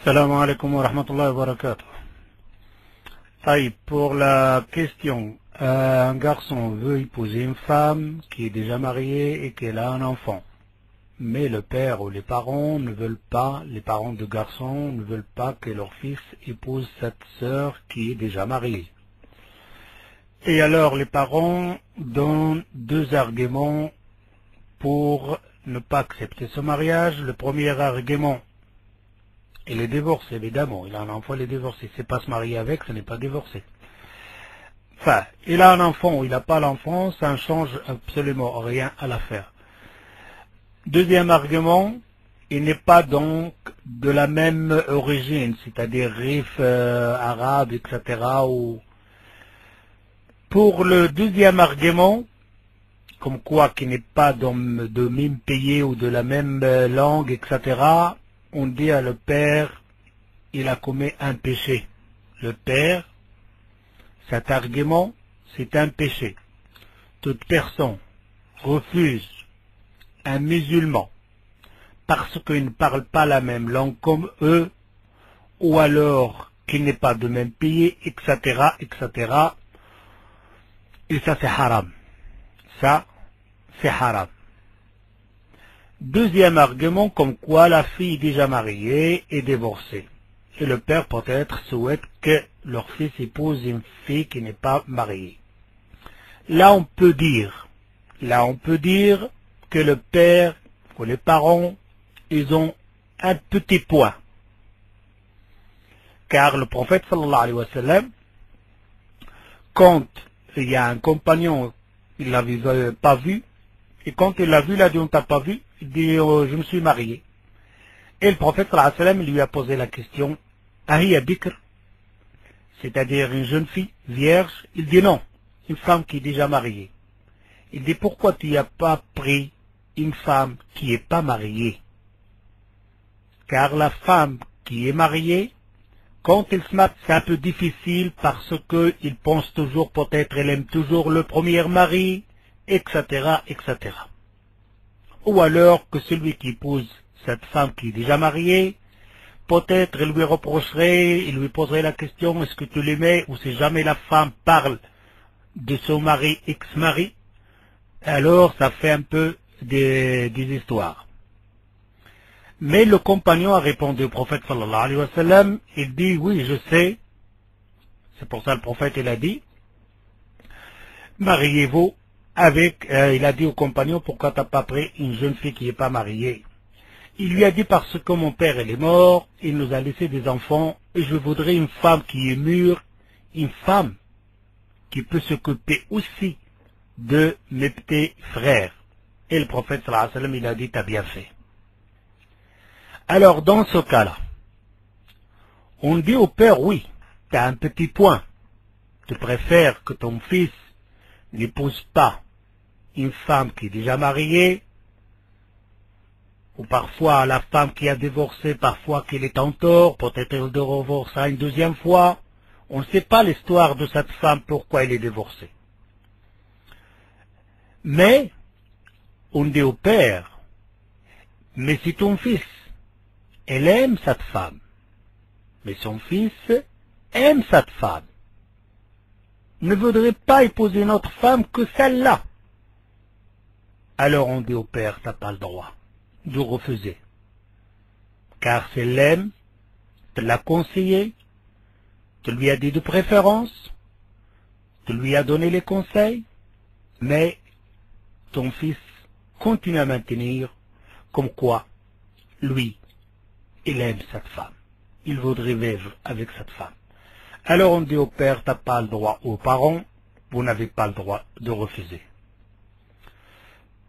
Salam alaikum wa rahmatullahi wa barakatuh. Pour la question, un garçon veut épouser une femme qui est déjà mariée et qu'elle a un enfant. Mais le père ou les parents ne veulent pas, les parents du garçon ne veulent pas que leur fils épouse cette sœur qui est déjà mariée. Et alors les parents donnent deux arguments pour ne pas accepter ce mariage. Le premier argument, il est divorcé, évidemment. Il a un enfant, il est divorcé. C'est pas se marier avec, ce n'est pas divorcé. Enfin, il a un enfant ou il n'a pas l'enfant, ça ne change absolument rien à l'affaire. Deuxième argument, il n'est pas donc de la même origine, c'est-à-dire rif arabe, etc. Pour le deuxième argument, comme quoi qu'il n'est pas de même pays ou de la même langue, etc., on dit à le père, il a commis un péché. Le père, cet argument, c'est un péché. Toute personne refuse un musulman parce qu'il ne parle pas la même langue comme eux, ou alors qu'il n'est pas de même pays, etc., etc. Et ça, c'est haram. Ça, c'est haram. Deuxième argument, comme quoi la fille déjà mariée est divorcée. Et le père peut-être souhaite que leur fils épouse une fille qui n'est pas mariée. Là on peut dire que le père ou les parents, ils ont un petit point. Car le prophète sallallahu alayhi wa sallam, quand il y a un compagnon, il ne l'avait pas vu, et quand il l'a vu, il a dit on t'a pas vu, il dit je me suis marié. Et le prophète sallallahu alayhi wa sallam lui a posé la question, Ahiya Bikr, c'est-à-dire une jeune fille vierge. Il dit non, une femme qui est déjà mariée. Il dit pourquoi tu n'as pas pris une femme qui n'est pas mariée? Car la femme qui est mariée, quand elle se marie, c'est un peu difficile parce qu'il pense toujours, peut-être elle aime toujours le premier mari, etc., etc. Ou alors que celui qui épouse cette femme qui est déjà mariée, peut-être il lui reprocherait, il lui poserait la question, est-ce que tu l'aimais, ou si jamais la femme parle de son mari, ex-mari, alors ça fait un peu des histoires. Mais le compagnon a répondu au prophète sallallahu alayhi wa sallam, il dit, oui, je sais, c'est pour ça le prophète il a dit, mariez-vous avec, il a dit au compagnon, pourquoi tu n'as pas pris une jeune fille qui n'est pas mariée? Il lui a dit parce que mon père il est mort, il nous a laissé des enfants, et je voudrais une femme qui est mûre, une femme qui peut s'occuper aussi de mes petits frères. Et le prophète sallallahu alayhi wa sallam, il a dit, t'as bien fait. Alors dans ce cas-là, on dit au père, oui, t'as un petit point, tu préfères que ton fils n'épouse pas une femme qui est déjà mariée, ou parfois la femme qui a divorcé, parfois qu'elle est en tort, peut-être elle divorcera une deuxième fois. On ne sait pas l'histoire de cette femme, pourquoi elle est divorcée. Mais, on dit au père, mais si ton fils, elle aime cette femme, mais son fils aime cette femme, ne voudrait pas épouser une autre femme que celle-là. Alors on dit au père, t'as pas le droit de refuser. Car si elle l'aime, tu l'as conseillé, tu lui as dit de préférence, tu lui as donné les conseils, mais ton fils continue à maintenir comme quoi, lui, il aime cette femme. Il voudrait vivre avec cette femme. Alors on dit au père, t'as pas le droit, aux parents, vous n'avez pas le droit de refuser.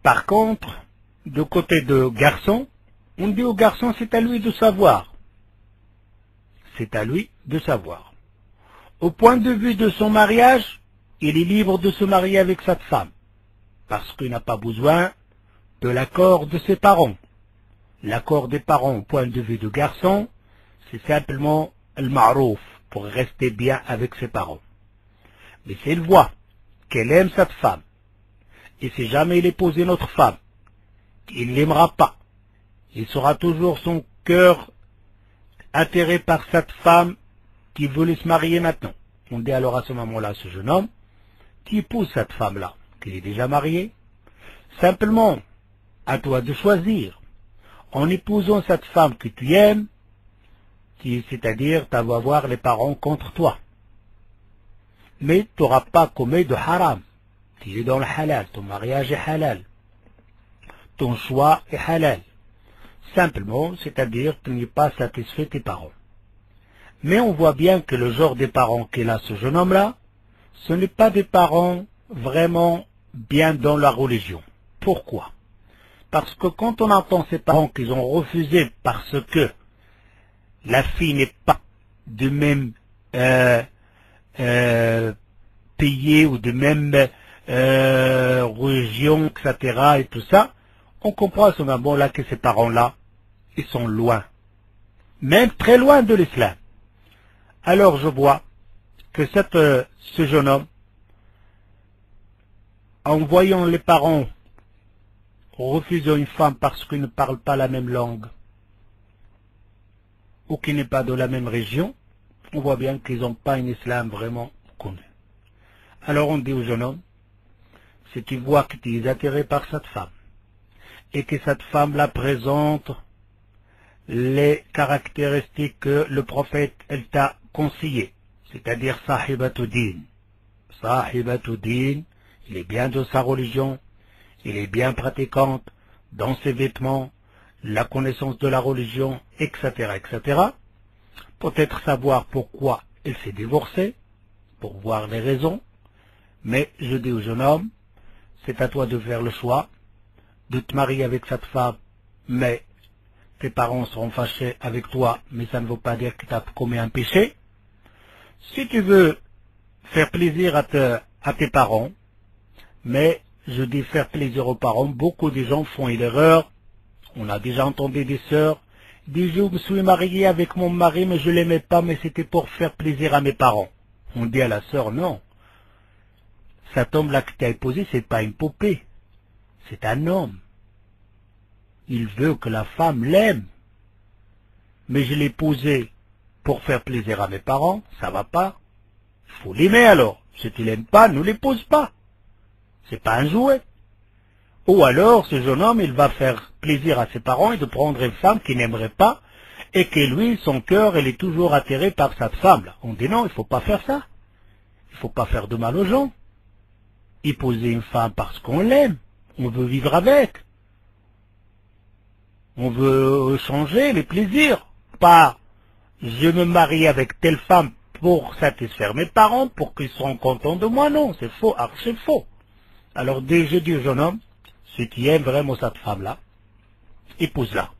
Par contre, du côté de garçon, on dit au garçon, c'est à lui de savoir. C'est à lui de savoir. Au point de vue de son mariage, il est libre de se marier avec cette femme, parce qu'il n'a pas besoin de l'accord de ses parents. L'accord des parents au point de vue du garçon, c'est simplement le ma'rouf, pour rester bien avec ses parents. Mais s'il voit qu'elle aime cette femme, et si jamais il épouse une autre femme, il ne l'aimera pas, il sera toujours son cœur attiré par cette femme qui voulait se marier maintenant. On dit alors à ce moment-là, ce jeune homme, qui épouse cette femme-là, qui est déjà mariée. Simplement, à toi de choisir. En épousant cette femme que tu aimes, c'est-à-dire tu vas avoir les parents contre toi. Mais tu n'auras pas commis de haram. Tu es dans le halal, ton mariage est halal. Ton choix est halal. Simplement, c'est-à-dire que tu n'es pas satisfait tes parents. Mais on voit bien que le genre des parents qu'il a ce jeune homme-là, ce n'est pas des parents vraiment bien dans la religion. Pourquoi? Parce que quand on entend ces parents qu'ils ont refusé parce que la fille n'est pas de même pays ou de même religion, etc. et tout ça, on comprend à ce moment-là que ces parents-là, ils sont loin, même très loin de l'islam. Alors je vois que ce jeune homme, en voyant les parents refusant une femme parce qu'ils ne parlent pas la même langue, ou qui n'est pas de la même région, on voit bien qu'ils n'ont pas un islam vraiment connu. Alors on dit au jeune homme, si tu vois que tu es attiré par cette femme, et que cette femme la présente les caractéristiques que le prophète elle t'a conseillé, c'est-à-dire sahibatu din. Sahibatu din, il est bien de sa religion, il est bien pratiquante dans ses vêtements, la connaissance de la religion, etc., etc. Peut-être savoir pourquoi elle s'est divorcée, pour voir les raisons, mais je dis au jeune homme, c'est à toi de faire le choix, de te marier avec cette femme, mais tes parents seront fâchés avec toi, mais ça ne veut pas dire que tu as commis un péché. Si tu veux faire plaisir à tes parents, mais je dis faire plaisir aux parents, beaucoup de gens font une erreur. On a déjà entendu des sœurs, disent je me suis marié avec mon mari, mais je l'aimais pas, mais c'était pour faire plaisir à mes parents. On dit à la sœur, non. Cet homme-là que tu as épousé, c'est pas une poupée. C'est un homme. Il veut que la femme l'aime. Mais je l'ai épousé pour faire plaisir à mes parents, ça va pas. Il faut l'aimer alors. Si tu l'aimes pas, ne l'épouse pas. C'est pas un jouet. Ou alors, ce jeune homme, il va faire plaisir à ses parents et de prendre une femme qu'il n'aimerait pas, et que lui, son cœur, il est toujours attiré par cette femme-là. On dit non, il faut pas faire ça. Il faut pas faire de mal aux gens. Épouser une femme parce qu'on l'aime. On veut vivre avec. On veut changer les plaisirs. Pas, je me marie avec telle femme pour satisfaire mes parents, pour qu'ils seront contents de moi. Non, c'est faux, c'est faux. Alors, je dis au jeune homme, si tu aimes vraiment cette femme-là, épouse-la.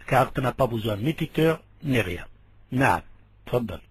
Car tu n'as pas besoin ni tuteur, ni rien. Naam, tfaddal.